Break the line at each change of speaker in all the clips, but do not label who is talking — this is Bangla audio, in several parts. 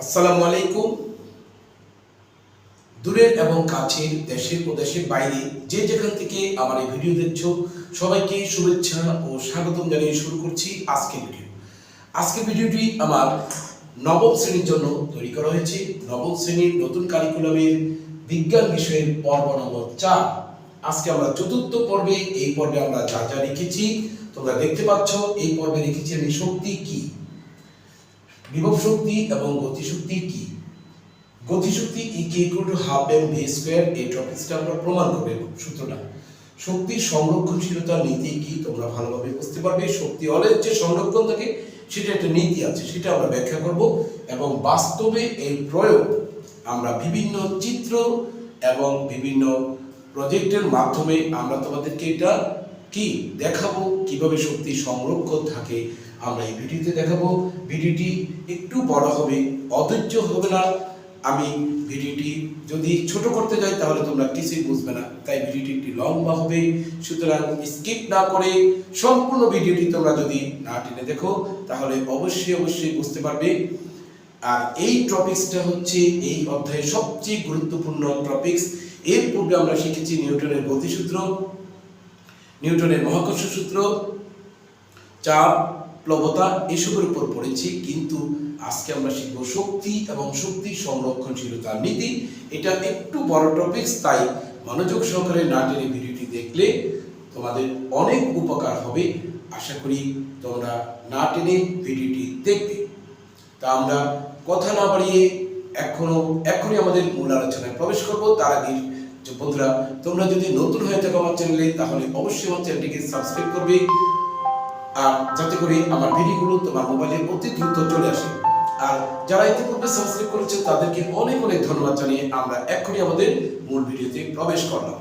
আসসালামু আলাইকুম। দূরের এবং কাছের, দেশের ও দেশের বাইরে যে যেখান থেকে আমার এই ভিডিও দেখছো সবাইকে শুভেচ্ছা ও স্বাগতম জানিয়ে শুরু করছি আজকের ভিডিও। আজকের ভিডিওটি আমার নবম শ্রেণীর জন্য তৈরি করা হয়েছে। নবম শ্রেণীর নতুন কারিকুলামের বিজ্ঞান বিষয়ের পর্ব নম্বর 4। আজকে আমরা চতুর্থ পর্বে। এই পর্বে আমরা যা যা লিখেছি তোমরা দেখতে পাচ্ছ। এই পর্বে লিখেছি আমি শক্তি কি, বিভব শক্তি এবং গতিশক্তি কি। গতিশক্তি হাফ এম ভি স্কোয়ার, এই টপিকসটা আমরা প্রমাণ করব। সূত্রটা শক্তির সংরক্ষণশীলতার নীতি কি তোমরা ভালোভাবে বুঝতে পারবে। শক্তি হলের যে সংরক্ষণ থাকে সেটা একটা নীতি আছে, সেটা আমরা ব্যাখ্যা করব এবং বাস্তবে এই প্রয়োগ আমরা বিভিন্ন চিত্র এবং বিভিন্ন প্রজেক্টের মাধ্যমে আমরা তোমাদেরকে এটা কি দেখাবো, কিভাবে শক্তি সংরক্ষণ থাকে আমরা এই ভিডিওতে দেখাবো। ভিডিওটি একটু বড় হবে, অধৈর্য হবে না। আমি ভিডিওটি যদি ছোট করতে যাই তাহলে তোমরা কিছুই বুঝবে না, তাই ভিডিওটি একটু লম্বা হবে। সুতরাং স্কিপ না করে সম্পূর্ণ ভিডিওটি তোমরা যদি না টেনে দেখো তাহলে অবশ্যই বুঝতে পারবে। আর এই টপিকসটা হচ্ছে এই অধ্যায়ের সবচেয়ে গুরুত্বপূর্ণ টপিকস। এর পূর্বে আমরা শিখেছি নিউটনের গতিসূত্র, নিউটনের মহাকর্ষ সূত্র, চাপ, প্লবতা এসবের উপর পড়েছি, কিন্তু আজকে আমরা শিখব শক্তি এবং শক্তি সংরক্ষণশীলতার নীতি। এটা একটু বড় টপিকস, তাই মনোযোগ সহকারে না টেনে ভিডিওটি দেখলে তোমাদের অনেক উপকার হবে। আশা করি তোমরা না টেনে ভিডিওটি দেখবে। তা আমরা কথা না বাড়িয়ে এখনই আমাদের মূল আলোচনায় প্রবেশ করব। তার আগে বন্ধুরা, তোমরা যদি নতুন হয়ে থাকো আমার চ্যানেলে তাহলে অবশ্যই আমার চ্যানেলটিকে সাবস্ক্রাইব করবে, আর যাতে করে আমার ভিডিওগুলো তোমার মোবাইলে অতি দ্রুত চলে আসে। আর যারা ইতিপূর্বে সাবস্ক্রাইব করেছে তাদেরকে অনেক ধন্যবাদ জানিয়ে আমরা এখনই আমাদের মূল ভিডিওতে প্রবেশ করলাম।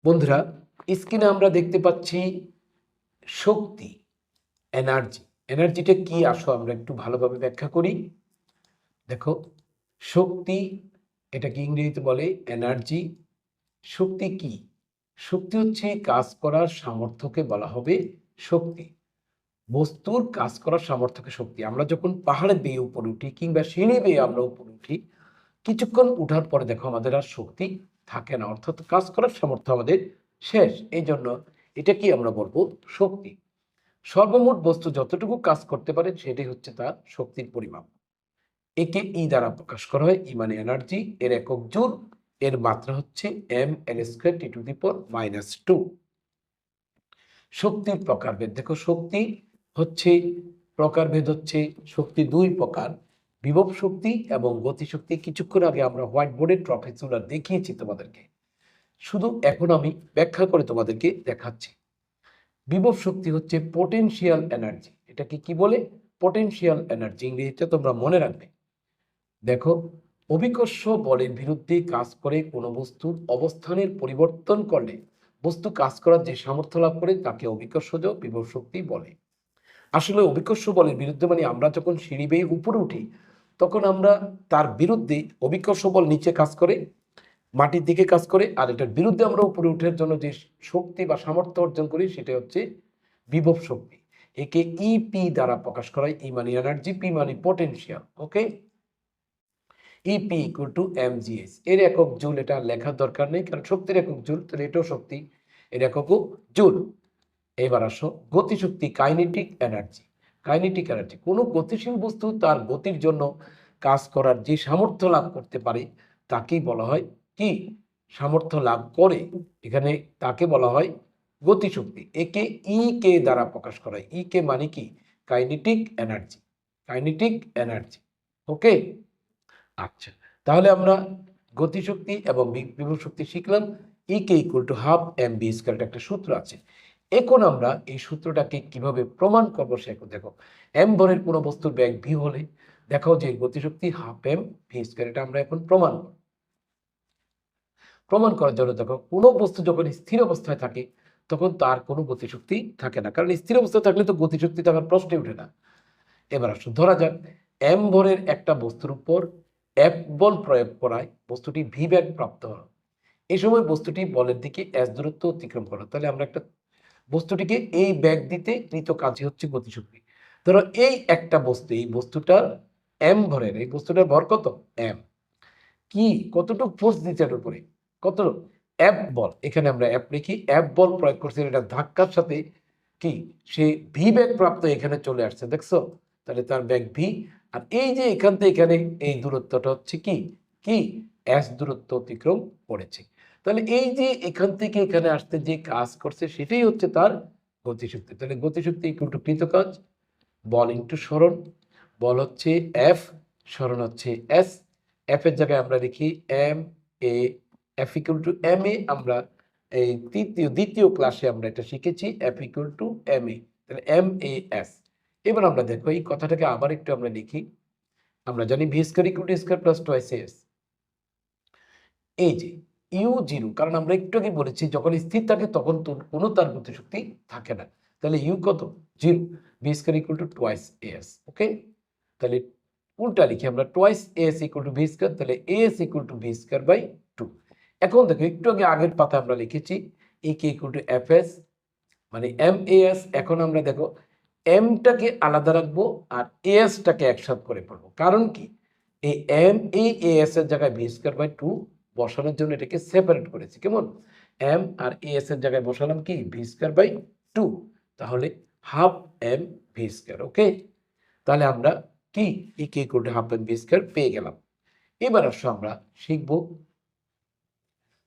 বন্ধুরা, স্ক্রিনে আমরা দেখতে পাচ্ছি শক্তি, এনার্জি। এনার্জিটা কি আসো আমরা একটু ভালোভাবে ব্যাখ্যা করি। দেখো, শক্তি এটাকে ইংরেজিতে বলে এনার্জি। শক্তি কি? শক্তি হচ্ছে কাজ করার সামর্থ্যকে বলা হবে শক্তি। বস্তুর কাজ করার সামর্থ্যকে শক্তি। আমরা যখন পাহাড়ে বেয়ে উপরে উঠি কিংবা সিঁড়ি বেয়ে আমরা উপরে উঠি, কিছুক্ষণ উঠার পরে দেখো আমাদের আর শক্তি থাকে না, অর্থাৎ কাজ করার সামর্থ্য আমাদের শেষ। এই জন্য এটা কি আমরা বলবো শক্তি। সর্বমোট বস্তু যতটুকু কাজ করতে পারে সেটাই হচ্ছে তার শক্তির পরিমাপ। একে ই দ্বারা প্রকাশ করা হয়। ই মানে এনার্জি, এর একক জুল, এর মাত্রা হচ্ছে ml² (10⁻²). শক্তির প্রকারভেদ দেখো, শক্তি হচ্ছে প্রকারভেদ হচ্ছে শক্তি দুই প্রকার, বিভব শক্তি এবং গতিশক্তি। কিছুক্ষণ আগে আমরা হোয়াইট বোর্ডের ট্রপিকসগুলো দেখিয়েছি তোমাদেরকে, শুধু এখন আমি ব্যাখ্যা করে তোমাদেরকে দেখাচ্ছি। বিভব শক্তি হচ্ছে পোটেনশিয়াল এনার্জি। এটাকে কি বলে? Potential energy. ইংরেজিতে তোমরা মনে রাখবে। দেখো, অভিকর্ষ বলের বিরুদ্ধে কাজ করে কোনো বস্তুর অবস্থানের পরিবর্তন করলে বস্তু কাজ করার যে সামর্থ্য লাভ করে তাকে অভিকর্ষজ বিভব শক্তি বলে। আসলে অভিকর্ষ বলের বিরুদ্ধে মানে আমরা যখন সিঁড়ি বেয়ে উপরে উঠি তখন আমরা তার বিরুদ্ধে অভিকর্ষ বল নিচে কাজ করে, মাটির দিকে কাজ করে, আর এটার বিরুদ্ধে আমরা উপরে উঠার জন্য যে শক্তি বা সামর্থ্য অর্জন করি সেটা হচ্ছে বিভব শক্তি। একে ইপি দ্বারা প্রকাশ করা হয়। ই মানে এনার্জি, পি মানে potential. Okay, E P equal to mgs। এর একক জুল, এটা লেখার দরকার নেই কারণ শক্তির একক জুল, তাহলে এটাও শক্তি, এর এককও জুল। এবার আসো গতিশক্তি, কাইনেটিক এনার্জি। কাইনেটিক এনার্জি কোনো গতিশীল বস্তু তার গতির জন্য কাজ করার যে সামর্থ্য লাভ করতে পারে তাকেই বলা হয় কি? সামর্থ্য লাভ করে, এখানে তাকে বলা হয় গতিশক্তি। একে ই কে দ্বারা প্রকাশ করা হয়। ই কে মানে কি? Kinetic energy. Kinetic energy. Okay, আচ্ছা, তাহলে আমরা গতিশক্তি এবং বিভব শক্তি শিখলাম। E k equal to half m v square, একটা সূত্র আছে। এখন আমরা এই সূত্রটাকে কিভাবে প্রমাণ করবো সেটা দেখো। এম ভরের কোনো বস্তুর বেগ ভি হলে দেখো যে গতিশক্তি হাফ এম ভি স্কয়ার, এটা আমরা এখন প্রমাণ করার জন্য দেখো, কোনো বস্তু যখন স্থির অবস্থায় থাকে তখন তার কোনো গতিশক্তি থাকে না, কারণ স্থির অবস্থায় থাকলে তো গতিশক্তি থাকার প্রশ্নই ওঠে না। এবার আসুন, ধরা যাক এম ভরের একটা বস্তুর উপর এফ বল প্রয়োগ করায় বস্তুটি ভি বেগ প্রাপ্ত হলো। এই সময় বস্তুটি বলের দিকে এস দূরত্ব অতিক্রম করলো। তাহলে আমরা একটা বস্তুটিকে এই বেগ দিতে কৃত কাজই হচ্ছে গতিশক্তি।
ধরো এই একটা বস্তু, এই বস্তুটা এম ভরের, এই বস্তুটার ভর কত এম, কি কতটুকু ফোর্স দিচ্ছে এর উপরে, কত এফ বল, এখানে আমরা এফ লিখি, এফ বল প্রয়োগ করছি, এটা ধাক্কার সাথে কি সে ভি বেগ প্রাপ্ত এখানে চলে আসছে, দেখছো, তাহলে তার বেগ ভি। আর এই যে এখান থেকে এখানে এই দূরত্বটা হচ্ছে কি কি এস দূরত্ব অতিক্রম করেছে। তাহলে এই যে এখান থেকে এখানে আসতে যে কাজ করছে সেটাই হচ্ছে তার গতিশক্তি। তাহলে গতিশক্তি ইকুয়াল টু কৃত কাজ, বল ইন্টু সরণ, বল হচ্ছে এফ, সরণ হচ্ছে এস। এফ এর জায়গায় আমরা লিখি m a, f equal to m a, আমরা এই দ্বিতীয় ক্লাসে আমরা এটা শিখেছি, f equal to m a, তাহলে এম এ এস। এবার আমরা দেখো এই কথাটাকে আবার একটু আমরা লিখি, আমরা জানি V square equal two square plus twice S. এই যে ইউ জিরো, কারণ আমরা একটু আগে বলেছি যখন স্থির থাকে তখন তো কোনো তার গতিশক্তি থাকে না, তাহলে ইউ কত zero, v square equal to twice s. Okay, তাহলে উল্টা লিখি আমরা twice s equal to v square, তাহলে s equal to v square by two. এখন দেখো একটু আগে আগের পাতা আমরা লিখেছি a k equal to f s মানে এম এ এস। এখন আমরা দেখো এমটাকে আলাদা রাখবো আর এসটাকে একসাথে করে পড়বো, কারণ কি এই এম এই এস এর জায়গায় ভি স্কয়ার বাই টু বসানোর জন্য এটাকে সেপারেট করেছি, কেমন এম আর এস এর জায়গায় বসালাম কি ভি স্কয়ার বাই টু, তাহলে half m v square. Okay, তাহলে আমরা কি e k equal to half m v square পেয়ে গেলাম। এবার আসো আমরা শিখবো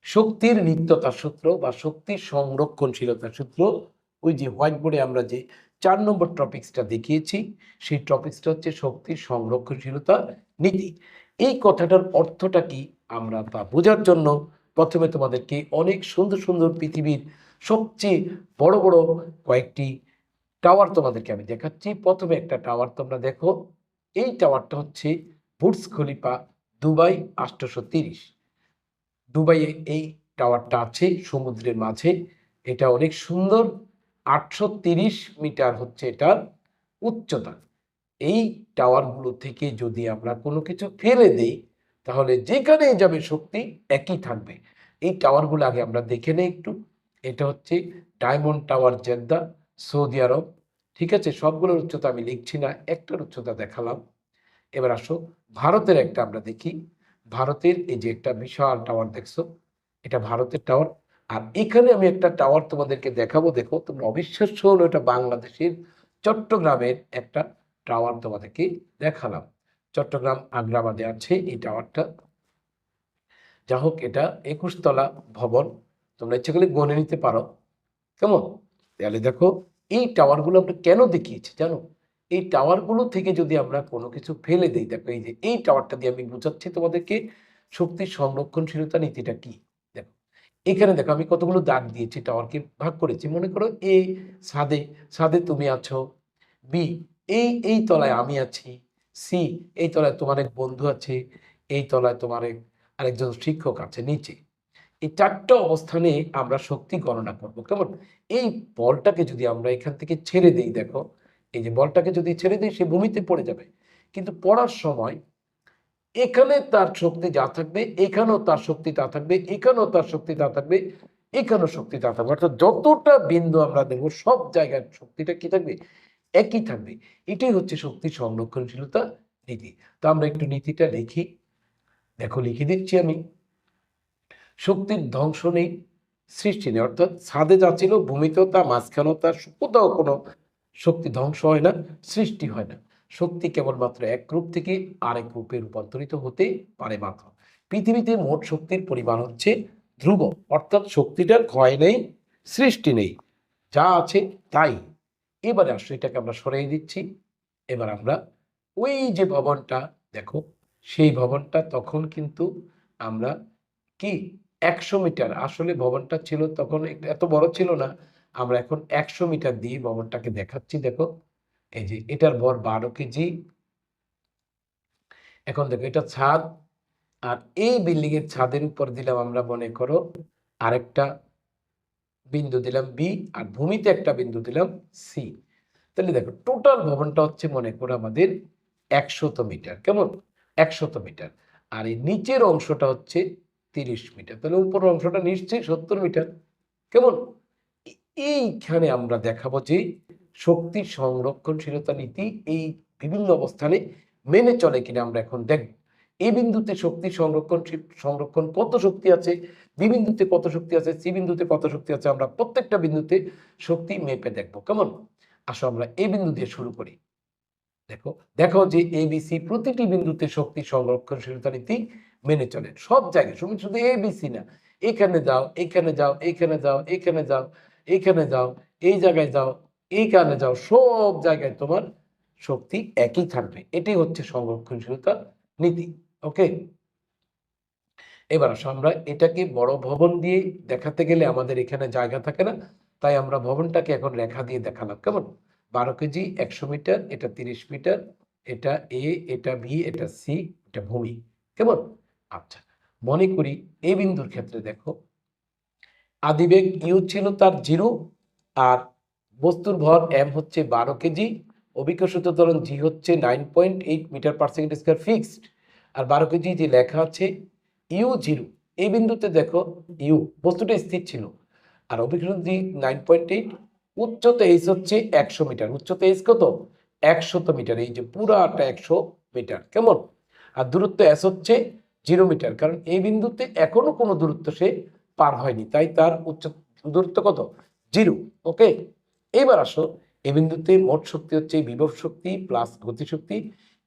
শক্তির নিত্যতার সূত্র বা শক্তির সংরক্ষণশীলতার সূত্র। ওই যে হোয়াইট বোর্ডে আমরা যে 4 নম্বর টপিক্সটা দেখিয়েছি সেই টপিক্সটা হচ্ছে শক্তির সংরক্ষণশীলতা নীতি। এই কথাটার অর্থটা কি আমরা তা বোঝার জন্য প্রথমে তোমাদেরকে অনেক সুন্দর সুন্দর পৃথিবীর সবচেয়ে বড় বড় কয়েকটি টাওয়ার তোমাদেরকে আমি দেখাচ্ছি। প্রথমে একটা টাওয়ার তোমরা দেখো, এই টাওয়ারটা হচ্ছে বুর্জ খলিফা দুবাই 830। দুবাইয়ে এই টাওয়ারটা আছে সমুদ্রের মাঝে, এটা অনেক সুন্দর, 830 মিটার হচ্ছে এটার উচ্চতা। এই টাওয়ারগুলো থেকে যদি আমরা কোনো কিছু ফেলে দেই তাহলে যেখানে যাবে শক্তি একই থাকবে। এই টাওয়ারগুলো আগে আমরা দেখে নেই একটু। এটা হচ্ছে ডায়মন্ড টাওয়ার জেদ্দা, সৌদি আরব। ঠিক আছে, সবগুলোর উচ্চতা আমি লিখছি না, একটার উচ্চতা দেখালাম। এবার আসো ভারতের একটা আমরা দেখি, ভারতের এই যে একটা বিশাল টাওয়ার দেখছো, এটা ভারতের টাওয়ার। আর এখানে আমি একটা টাওয়ার তোমাদেরকে দেখাবো, দেখো তোমরা অবিশ্বাস্য হলো, এটা বাংলাদেশের চট্টগ্রামের একটা টাওয়ার তোমাদেরকে দেখালাম। চট্টগ্রাম আগ্রাবাদে আছে এই টাওয়ারটা। যা হোক এটা 21 তলা ভবন, তোমরা ইচ্ছে করলে গণে নিতে পারো, কেমন। তাহলে দেখো এই টাওয়ারগুলো আমরা কেন দেখিয়েছি জানো, এই টাওয়ারগুলো থেকে যদি আমরা কোনো কিছু ফেলে দিই, দেখো এই যে এই টাওয়ারটা দিয়ে আমি বুঝাচ্ছি তোমাদেরকে শক্তির সংরক্ষণশীলতা নীতিটা কি। দেখো এখানে দেখো আমি কতগুলো দাগ দিয়েছি, টাওয়ারকে ভাগ করেছি। মনে করো এ ছাদে, ছাদে তুমি আছো, বি এই তলায় আমি আছি, সি এই তলায় তোমার এক বন্ধু আছে, এই তলায় তোমার আরেকজন শিক্ষক আছে নিচে। এই 4টা অবস্থানে আমরা শক্তি গণনা করব, কেমন। এই বলটাকে যদি আমরা এখান থেকে ছেড়ে দিই, দেখো এই যে বলটাকে যদি ছেড়ে দিই সে ভূমিতে পড়ে যাবে, কিন্তু পড়ার সময় এখানে তার শক্তি যা থাকবে এখানেও তার শক্তি তা থাকবে, এখানেও তার শক্তি তা থাকবে, এখানেও শক্তি তা থাকবে, অর্থাৎ যতটা বিন্দু আমরা দেখবো সব জায়গায় শক্তিটা কি থাকবে একই থাকবে। এটাই হচ্ছে শক্তি সংরক্ষণশীলতা নীতি। তো আমরা একটু নীতিটা লিখি, দেখো লিখে দিচ্ছি আমি। শক্তির ধ্বংস নেই, সৃষ্টি নেই, অর্থাৎ ছাদে যা ছিল ভূমিতেও তা, মাঝখানেও তার, কোথাও কোনো শক্তি ধ্বংস হয় না, সৃষ্টি হয় না। শক্তি কেবলমাত্র এক রূপ থেকে আরেক রূপে রূপান্তরিত হতে পারে মাত্র। পৃথিবীতে মোট শক্তির পরিমাণ হচ্ছে ধ্রুব, অর্থাৎ শক্তিটার ক্ষয় নেই, সৃষ্টি নেই, যা আছে তাই। এবারে আসলে এটাকে আমরা সরিয়ে দিচ্ছি। এবার আমরা ওই যে ভবনটা দেখো, সেই ভবনটা তখন কিন্তু আমরা কি 100 মিটার, আসলে ভবনটা ছিল তখন এত বড় ছিল না, আমরা এখন 100 মিটার দিয়ে ভবনটাকে দেখাচ্ছি। দেখো এই যে এটার ভর 12 কেজি। এখন দেখো এটা ছাদ, আর এই বিল্ডিং এর ছাদের উপর দিলাম আমরা মনে করো আরেকটা বিন্দু দিলাম বি, আর ভূমিতে একটা বিন্দু দিলাম সি। তাহলে দেখো টোটাল ভবনটা হচ্ছে মনে করো আমাদের 100 মিটার, কেমন 100 মিটার। আর এই নিচের অংশটা হচ্ছে 30 মিটার, তাহলে উপরের অংশটা নিশ্চয়ই 70 মিটার, কেমন। এইখানে আমরা দেখাবো যে শক্তি সংরক্ষণশীলতা নীতি এই বিভিন্ন অবস্থানে মেনে চলে কিনা আমরা এখন দেখব। এই বিন্দুতে শক্তি সংরক্ষণ কত শক্তি আছে, বি বিন্দুতে কত শক্তি আছে, সি বিন্দুতে কত শক্তি আছে, আমরা প্রত্যেকটা বিন্দুতে শক্তি মেপে দেখবো। কেমন? আসো আমরা এই বিন্দু দিয়ে শুরু করি। দেখো দেখো যে এ বি সি প্রতিটি বিন্দুতে শক্তি সংরক্ষণশীলতা নীতি মেনে চলে সব জায়গায়। শুধু শুধু এ বি সি না, এখানে যাও, এখানে যাও, এখানে যাও, এখানে যাও, এখানে যাও, এই জায়গায় যাও, এইখানে যাও, সব জায়গায় তোমার শক্তি একই থাকবে। এটাই হচ্ছে সংরক্ষণশীলতা নীতি। ওকে, এবার আসো আমরা এটাকে বড় ভবন দিয়ে দেখাতে গেলে আমাদের এখানে জায়গা থাকে না, তাই আমরা ভবনটাকে এখন রেখা দিয়ে দেখালাম। কেমন? 12 কেজি 100 মিটার, এটা 30 মিটার, এটা এ, এটা বি, এটা সি, এটা ভূমি। কেমন? আচ্ছা, মনে করি এই বিন্দুর ক্ষেত্রে দেখো আদিবেগ ইউ ছিল তার 0, আর বস্তুর ভর এম হচ্ছে 12 কেজি, অভিকর্ষিত ত্বরণ জি হচ্ছে 9.8 metre per second square fixed, আর 12 কেজি যে লেখা আছে ইউ 0। এই বিন্দুতে দেখো ইউ বস্তুটা স্থির ছিল, আর অভিকর্ষণ জি 9.8, উচ্চতা এইচ হচ্ছে 100 মিটার। উচ্চতা এইচ কত? 100 মিটার। এই যে পুরাটা 100 মিটার। কেমন? আর দূরত্ব এস হচ্ছে 0 মিটার, কারণ এই বিন্দুতে এখনো কোনো দূরত্ব সে পার হয়নি, তাই তার উচ্চ দূরত্ব কত? 0। ওকে, এবার আসো এই বিন্দুতে মোট শক্তি হচ্ছে বিভব শক্তি প্লাস গতিশক্তি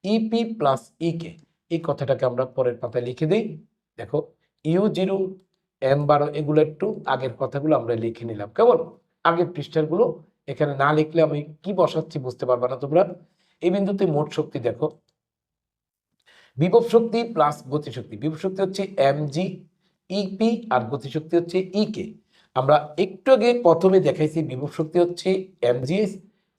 ইপি প্লাস ইকে। এই কথাটাকে আমরা পরের পাতায় লিখে দিই। দেখো ইউ 0, M12, এগুলো একটু আগের কথাগুলো আমরা লিখে নিলাম। কেমন? আগের পৃষ্ঠাগুলো এখানে না লিখলে আমি কি বসাচ্ছি বুঝতে পারবা না তোমরা। এই বিন্দুতে মোট শক্তি দেখো বিভব শক্তি প্লাস গতিশক্তি। বিভব শক্তি হচ্ছে mg ইপি, আর গতিশক্তি হচ্ছে ইকে। আমরা একটু আগে প্রথমে দেখাইছি বিভব শক্তি হচ্ছে mgs,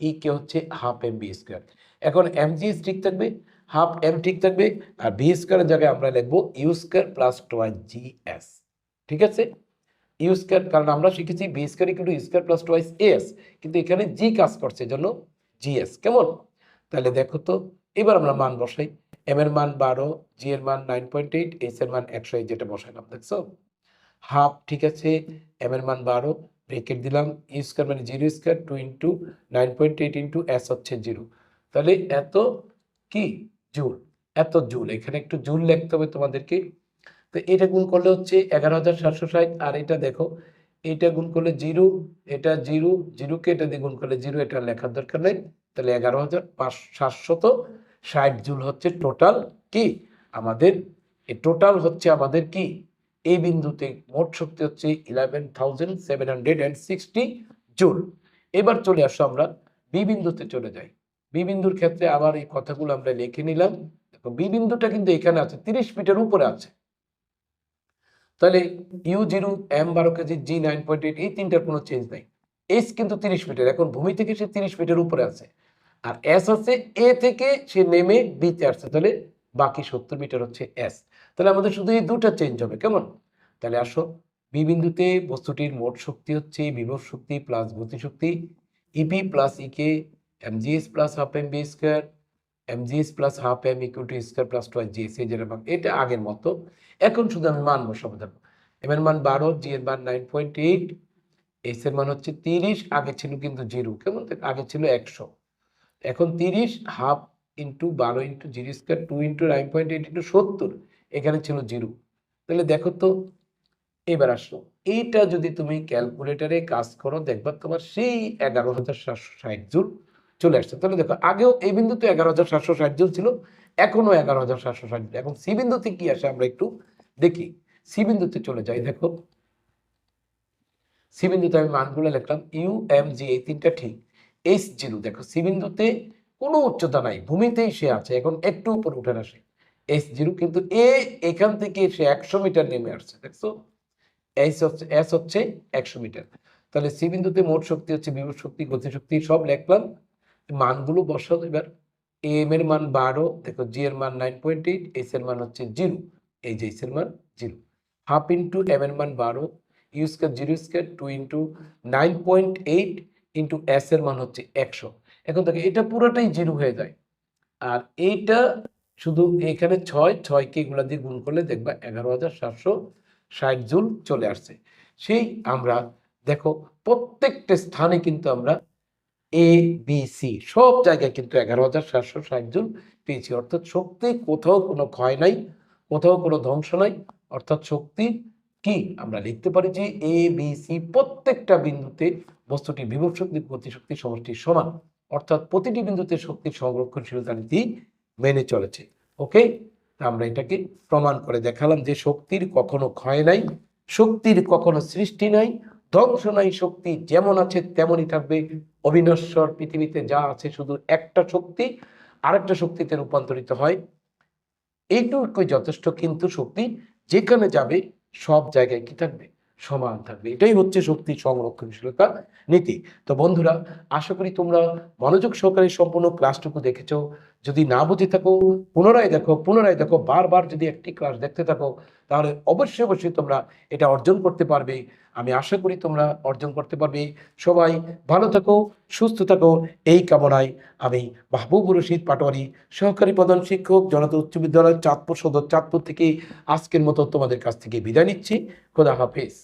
ইকে হচ্ছে হাফ এম বি স্কোয়ার। এখন mgs ঠিক থাকবে, হাফ এম ঠিক থাকবে, আর বি স্কোয়ারের জায়গায় আমরা লিখবো u square plus twice g s. ঠিক আছে? ইউ স্কোয়ার, কারণ আমরা শিখেছি v square equal to u square plus twice s, কিন্তু এখানে জি কাজ করছে জন্য জিএস। কেমন? তাহলে দেখো তো, এবার আমরা মান বসাই। এম এর মান 12, জি এর মান 9.8, এস এর মান 100, যেটা বসাইলাম। দেখছো? হাফ, ঠিক আছে, এম এর মান 12, ব্রেকেট দিলাম, ইউ স্কোয়ার মানে 0 স্কোয়ার 2 ইন্টু 9.8 ইন্টু এস হচ্ছে 0। তাহলে এত কি জুল, এত জুল। এখানে একটু জুল লিখতে হবে তোমাদেরকে। তো এটা গুণ করলে হচ্ছে 11,760, আর এটা দেখো এটা গুণ করলে 0, এটা 0, 0কে এটা দিয়ে গুণ করলে 0, এটা লেখার দরকার নেই। তাহলে 11,760 জুল হচ্ছে টোটাল কি আমাদের, এই টোটাল হচ্ছে আমাদের কি এই বিন্দুতে মোট শক্তি হচ্ছে 11,760 জুল। এবার চলে আসো আমরা বি বিন্দুতে চলে যাই। বি বিন্দুর ক্ষেত্রে আবার এই কথাগুলো আমরা লিখে নিলাম। দেখো বি বিন্দুটা কিন্তু এখানে আছে, 30 মিটার উপরে আছে। তাহলে ইউ 0, M12 কেজি, জি 9.8, এই তিনটার কোনো চেঞ্জ নাই। এস কিন্তু 30 মিটার, এখন ভূমি থেকে সে 30 মিটার উপরে আছে, আর এস আছে এ থেকে সে নেমে বিতে আসছে, তাহলে বাকি 70 মিটার হচ্ছে এস। তাহলে আমাদের শুধু এই দুটা চেঞ্জ হবে। কেমন? তাহলে আসো বি বিন্দুতে বস্তুটির মোট শক্তি হচ্ছে বিভব শক্তি প্লাস গতিশক্তি EP plus EK MGS plus half m v square, mgs plus half m equal to square plus twice g, সেই যেটা ভাগ, এটা আগের মতো। এখন শুধু আমি মান বসাবো। দেখো এম এর মান 12, জি এর মান 9.8, এস এর মান হচ্ছে 30, আগে ছিল কিন্তু 0। কেমন? আগে ছিল 100, এখন 30, half into 12 into 0 square 2 into 9.8 into 70, এখানে ছিল 0। তাহলে দেখো তো, এবার আসো এইটা যদি তুমি ক্যালকুলেটারে কাজ করো দেখবা তোমার সেই 11,760 জুল চলে আসছে। তাহলে দেখো আগেও এই বিন্দুতে 11,760 জুল ছিল, এখনো 11,760 জুল। এখন সি বিন্দুতে কি আসে আমরা একটু দেখি। সি বিন্দুতে চলে যাই। দেখো সি বিন্দুতে আমি মানগুলো লিখলাম, ইউ এম জি এই তিনটা ঠিক। H0 দেখো সি বিন্দুতে কোনো উচ্চতা নাই, ভূমিতেই সে আছে, এখন একটু উপরে উঠে আসে H0, কিন্তু এ এখান থেকে সে 100 মিটার নেমে আসছে। দেখছো? এস হচ্ছে 100 মিটার। তাহলে সি বিন্দুতে মোট শক্তি হচ্ছে বিভব শক্তি গতিশক্তি সব লিখলাম, মানগুলো বসাও। এবার এম এর মান 12, দেখো জি এর মান 9.8, এস এর মান হচ্ছে 0, এই যে এস এর মান 0, হাফ ইন্টু এম এর মান 12, u square 0 square 2 into 9.8 into s এর মান হচ্ছে 100। এখন দেখো এটা পুরোটাই 0 হয়ে যায়, আর এইটা শুধু এখানে 6কে এগুলা দিয়ে গুণ করলে দেখবা 11,760 জুল চলে আসছে। সেই আমরা দেখো প্রত্যেকটা স্থানে কিন্তু আমরা এ বি সি সব জায়গায় কিন্তু 11,760 জন পেয়েছি। অর্থাৎ শক্তি কোথাও কোনো ক্ষয় নাই, কোথাও কোনো ধ্বংস নাই। অর্থাৎ শক্তি কি আমরা লিখতে পারি যে এ বি সি প্রত্যেকটা বিন্দুতে বস্তুটি বিভব শক্তি গতিশক্তি সমষ্টি সমান। অর্থাৎ প্রতিটি বিন্দুতে শক্তির সংরক্ষণশীলতা নীতি মেনে চলেছে। ওকে, আমরা এটাকে প্রমাণ করে দেখালাম যে শক্তির কখনো ক্ষয় নাই, শক্তির কখনো সৃষ্টি নাই, ধ্বংস নাই। শক্তি যেমন আছে তেমনই থাকবে। অবিনশ্বর পৃথিবীতে যা আছে শুধু একটা শক্তি আরেকটা শক্তিতে রূপান্তরিত হয়, এইটুকুই যথেষ্ট। কিন্তু শক্তি যেখানে যাবে সব জায়গায় কি থাকবে, সমান থাকবে। এটাই হচ্ছে শক্তি সংরক্ষণশীলতা নীতি। তো বন্ধুরা, আশা করি তোমরা মনোযোগ সহকারে সম্পূর্ণ ক্লাসটুকু দেখেছো। যদি না বুঝে থাকো পুনরায় দেখো, বারবার যদি একটি ক্লাস দেখতে থাকো তাহলে অবশ্যই অবশ্যই তোমরা এটা অর্জন করতে পারবে। আমি আশা করি তোমরা অর্জন করতে পারবে। সবাই ভালো থাকো, সুস্থ থাকো, এই কামনায় আমি মাহবুবুর রশিদ পাটোয়ারি, সহকারী প্রধান শিক্ষক, জনতা উচ্চ বিদ্যালয়, চাঁদপুর সদর, চাঁদপুর থেকে আজকের মতো তোমাদের কাছ থেকে বিদায় নিচ্ছি। খোদা হাফেজ।